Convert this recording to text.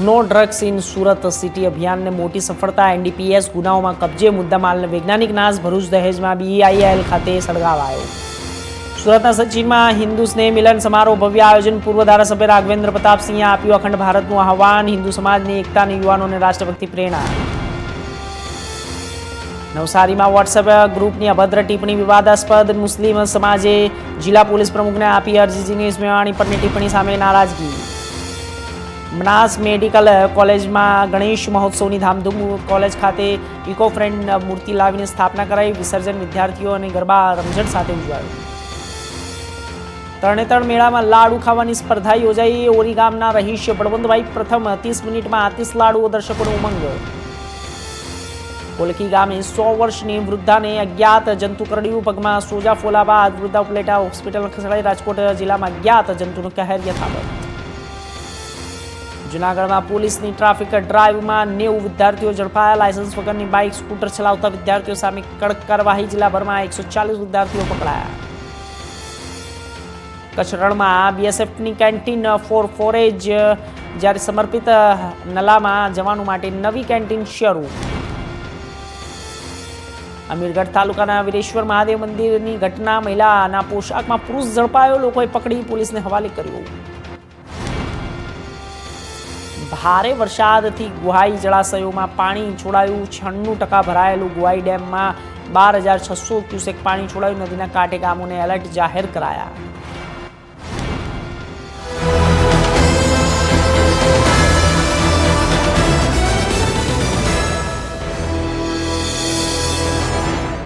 No drugs in Surat city અભિયાનને મોટી સફળતા. એનડીપીએસ ગુનાઓમાં કબજે મુદ્દામાલને વૈજ્ઞાનિક નાશ. ભરૂચ દહેજમાં બીઆઈએલ ખાતે સળગાવાયો. સુરતના સચિનમાં હિન્દુ સ્નેહ મિલન સમારોહ ભવ્ય આયોજન. પૂર્વ ધારાસભ્ય રાઘવેન્દ્ર પ્રતાપસિંહે આપ્યું અખંડ ભારતનું આહ્વાન. હિન્દુ સમાજની એકતા અને યુવાનોને રાષ્ટ્રભક્તિ પ્રેરણા. નવસારીમાં વોટ્સએપ ગ્રુપની અભદ્ર ટિપ્પણી વિવાદાસ્પદ. મુસ્લિમ સમાજે જિલ્લા પોલીસ પ્રમુખને આપી અરજી. જીનેશ મેવાણી પરની ટિપ્પણી સામે નારાજગી. બનાસ મેડિકલ કોલેજમાં ગણેશ મહોત્સવની ધામધૂમ. કોલેજ ખાતે ઇકો ફ્રેન્ડ મૂર્તિ લાવીને સ્થાપના કરાઈ. વિસર્જન વિદ્યાર્થીઓ અને ગરબા રમઝટ સાથે ઉજવાયું. તરણેતર મેળામાં લાડુ ખાવાની સ્પર્ધા યોજાઈ. ઓરી ગામના રહીશ બળવંતભાઈ પ્રથમ. 30 મિનિટમાં 38 લાડુઓ. દર્શકોનો ઉમંગ. કોલકી ગામે 100 વર્ષની વૃદ્ધાને અજ્ઞાત જંતુ કરડ્યું. પગમાં સોજા ફોલા બાદ વૃદ્ધા ઉપલેટા હોસ્પિટલ ખસેડાઈ. રાજકોટ જિલ્લામાં અજ્ઞાત જંતુનો કહેર યથાવત. જૂનાગઢમાં પોલીસની ટ્રાફિક ડ્રાઈવમાં 90 વિદ્યાર્થીઓ ઝડપાયા. લાયસન્સ વગરની બાઇક સ્કૂટર ચલાવતા વિદ્યાર્થીઓ સામે કડક કાર્યવાહી. જિલ્લાભરમાં 140 વિદ્યાર્થીઓ પકડાયા. કચ્છ રણમાં બીએસએફની કેન્ટીન ફોર ફોરેજ. જ્યારે સમર્પિત નલામાં જવાનો માટે નવી કેન્ટીન શરૂ. અમીરગઢ તાલુકાના વીરેશ્વર મહાદેવ મંદિરની ઘટના. મહિલાના પોશાકમાં પુરુષ ઝડપાયો. લોકોએ પકડી પોલીસને હવાલે કર્યો. ભારે વરસાદથી ગુહાઈ જળાશયોમાં પાણી છોડાયું. 96% ભરાયેલું ગુહાઈ ડેમમાં 12,600 ક્યુસેક પાણી છોડાયું. નદીના કાંઠે ગામોને એલર્ટ જાહેર કરાયા.